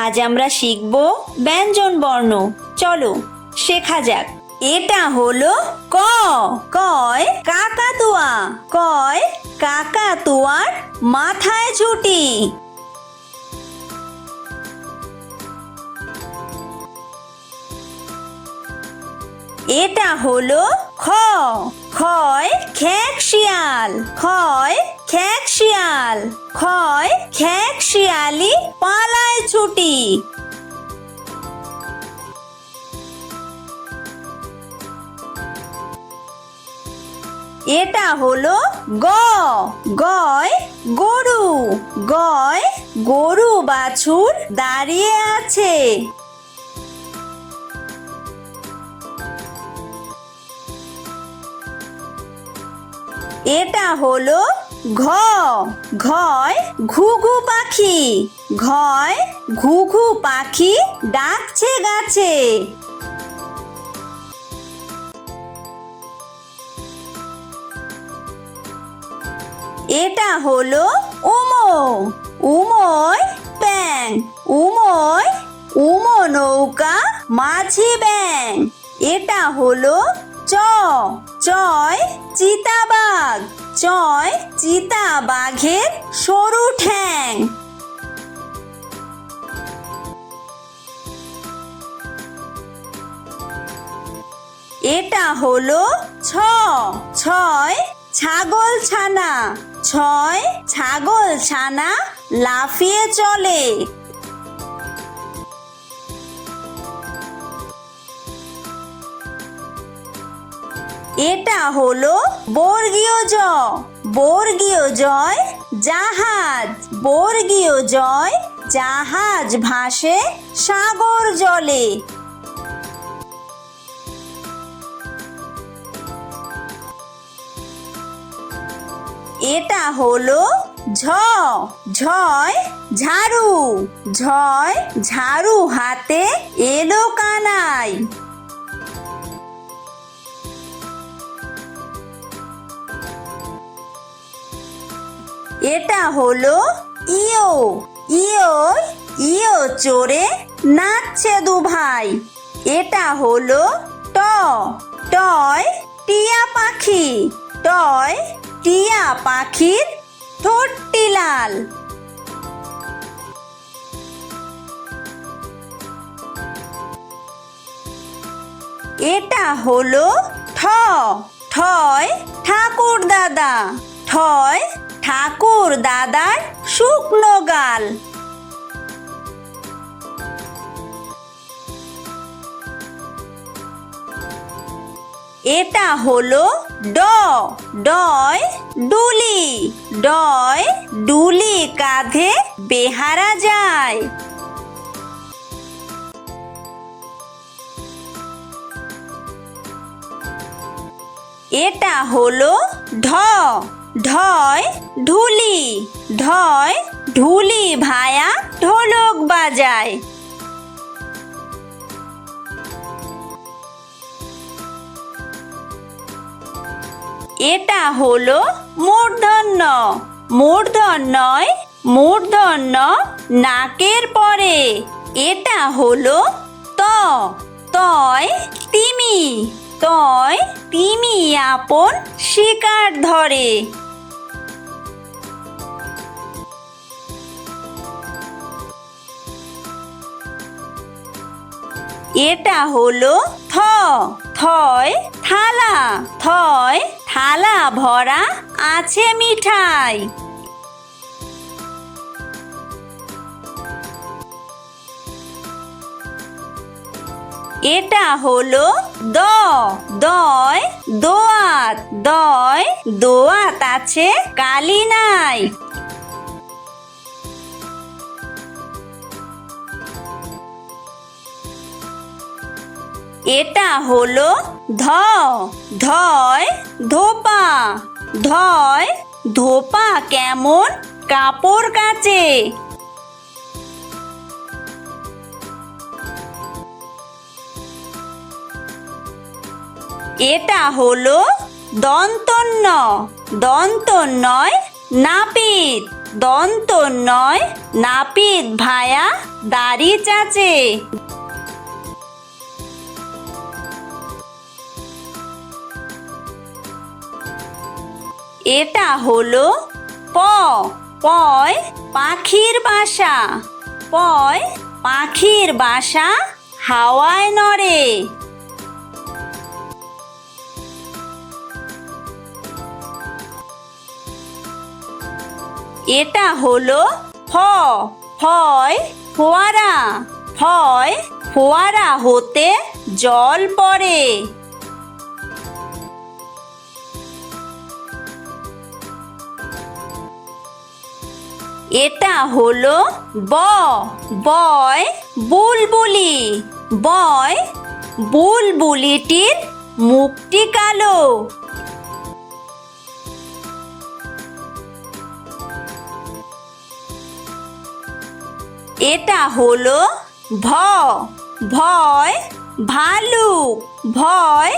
আজ আমরা শিখব ব্যঞ্জন বর্ণ। চলো শেখা যাক। এটা হলো ক। কয় কাকাতুয়া। কয় কাকাতুয়ার মাথায় ছুটি। এটা হলো খ। খয় খেক শিয়াল। খয় খেক শিয়াল। খয় খেক শিয়ালি পালায় ছুটি। এটা হলো গ। গয় গরু। গয় গরু বাছুর দাঁড়িয়ে আছে। এটা হলো ঘ। ঘয় ঘুঘু পাখি। ঘয় ঘুঘু পাখি ডাকছে গাছে। এটা হলো উমো। উমোয় ব্যাং। উমোয় উমো নৌকা মাঝি ব্যাং। এটা হলো চ। চয় চিতাবাঘ। চয় চিতাবাঘের সরু ঠ্যাং। এটা হলো ছ। ছয় ছাগল ছানা। ছয় ছাগল ছানা লাফিয়ে চলে। এটা হলো বর্গীয় জ। বর্গীয় জয় জাহাজ। বর্গীয় জয় জাহাজ ভাসে সাগর জলে। এটা হলো ঝ। ঝয় ঝাড়ু। ঝয় ঝাড়ু হাতে এলো কানাই। এটা হলো ইয়ো। ইয়ো ইয়ো চড়ে নাচছে দু ভাই। এটা হলো ট। টয় টিয়া পাখি। টয় টিয়া পাখির ঠোঁটটি লাল। এটা হলো ঠ। ঠয় ঠাকুর দাদা। ঠয় ঠাকুর দাদার শুকনো গাল। এটা হলো ড। ডয় ডুলি। ডয় ডুলি কাঁধে বেহারা যায়। এটা হলো ঢ। ঢয় ঢুলি। ঢয় ঢুলি ভায়া ঢোলক বাজায়। এটা হলো মূর্ধন্য। মূর্ধন্যয় মূর্ধন্য নাকের পরে। এটা হলো ত। তয় তিমি। তয় তিমি আপন শিকার ধরে। এটা হলো থ। থয় থালা। থয় থালা ভরা আছে মিঠাই। এটা হলো দ। দয় দোয়াত। দয় দোয়াত আছে কালি নাই। এটা হলো ধ। ধয় ধোপা। ধয় ধোপা কেমন কাপড় কাচে। এটা হলো দন্তন্য। দন্তন্যয় নাপিত। দন্ত নয় নাপিত ভায়া দাড়ি চাচে। এটা হলো প, পয় পাখির বাসা। পয় পাখির বাসা হাওয়ায় নড়ে। এটা হলো ফ, ফয় ফোয়ারা। ফয় ফোয়ারা হতে জল পড়ে। এটা হলো ব, বয় বুলবুলি। বয় বুলবুলিটির মুখটি কালো। এটা হলো ভ, ভয় ভালুক। ভয়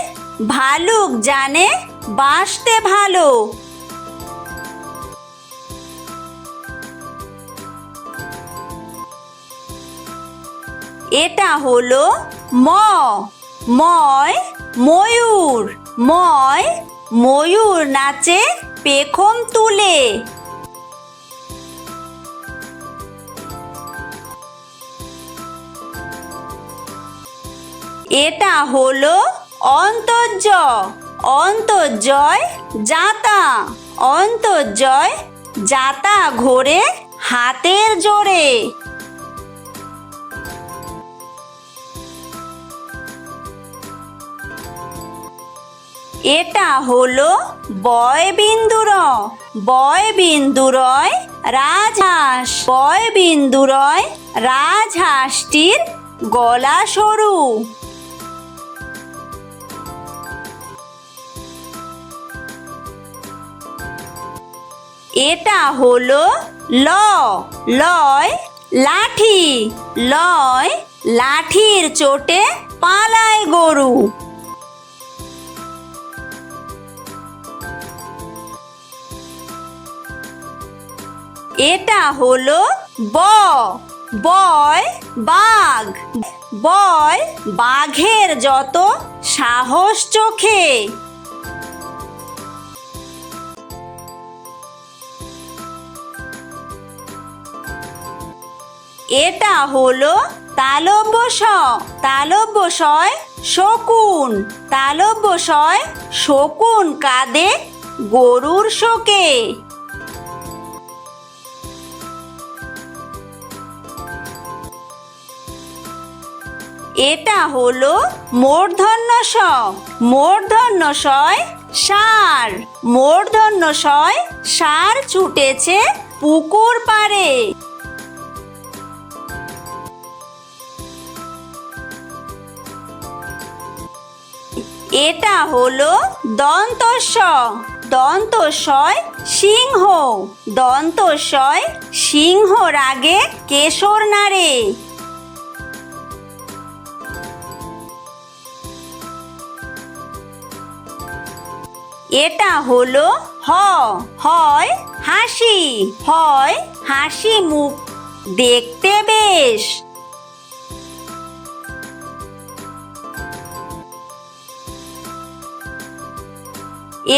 ভালুক জানে বাসতে ভালো। এটা হলো ম, ময় ময়ূর। ময় ময়ূর নাচে পেখম তুলে। এটা হলো অন্তর্য, অন্তর্জয় জাতা। অন্তর্জয় জাতা ঘোরে হাতের জোরে। এটা হলো বয় বিন্দুর, বয় বিন্দুরয় রাজহাঁস। বয় বিন্দুরয় রাজহাঁসটির গলা সরু। এটা হলো ল, লয় লাঠি। লয় লাঠির চোটে পালায় গরু। এটা হলো ব, বয় বাঘ। বয় বাঘের যত সাহস চোখে। এটা হলো তালব্য স, তালব্য শয় শকুন। তালব্য শয় শকুন কাঁদে গরুর শোকে। এটা হলো মূর্ধন্য ষ, মূর্ধন্য শয় ষাঁড়। মূর্ধন্য শয় ষাঁড় ছুটেছে পুকুর পাড়ে। এটা হলো দন্তস্ব, দন্তস্বয় সিংহ। দন্তস্বয় সিংহ রাগে কেশর নাড়ে। এটা হলো হ, হয় হাসি। হয় হাসি মুখ দেখতে বেশ।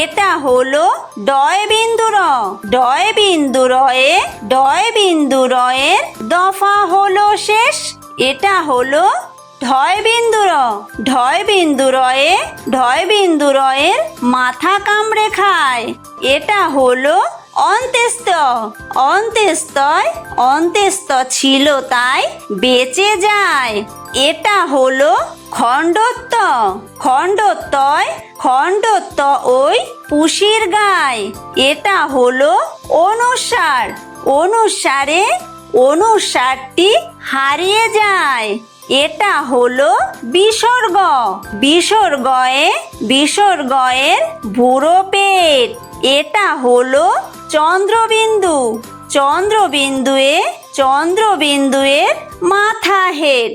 এটা হলো ডয় বিন্দুর, ডয় বিন্দুরয়ে ডয় বিন্দুরয়ের দফা হলো শেষ। এটা হলো ঢয় বিন্দুর, ঢয় বিন্দুরয়ে ঢয় বিন্দুরয়ের মাথা কামড়ে খায়। এটা হলো অন্ত্যেস্ত, অন্ত্যেস্তয় অন্ত্যেস্ত ছিল তাই বেঁচে যায়। এটা হলো খণ্ডত্ব, খণ্ডত্বয় খণ্ডত্ব ওই পুষির গায়। এটা হলো অনুসার, অনুসারে অনুসারটি হারিয়ে যায়। এটা হলো বিসর্গ, বিসর্গয়ে বিসর্গয়ের বুড়ো পেট। এটা হলো চন্দ্রবিন্দু, চন্দ্রবিন্দুয়ে চন্দ্রবিন্দুয়ের মাথা হেড।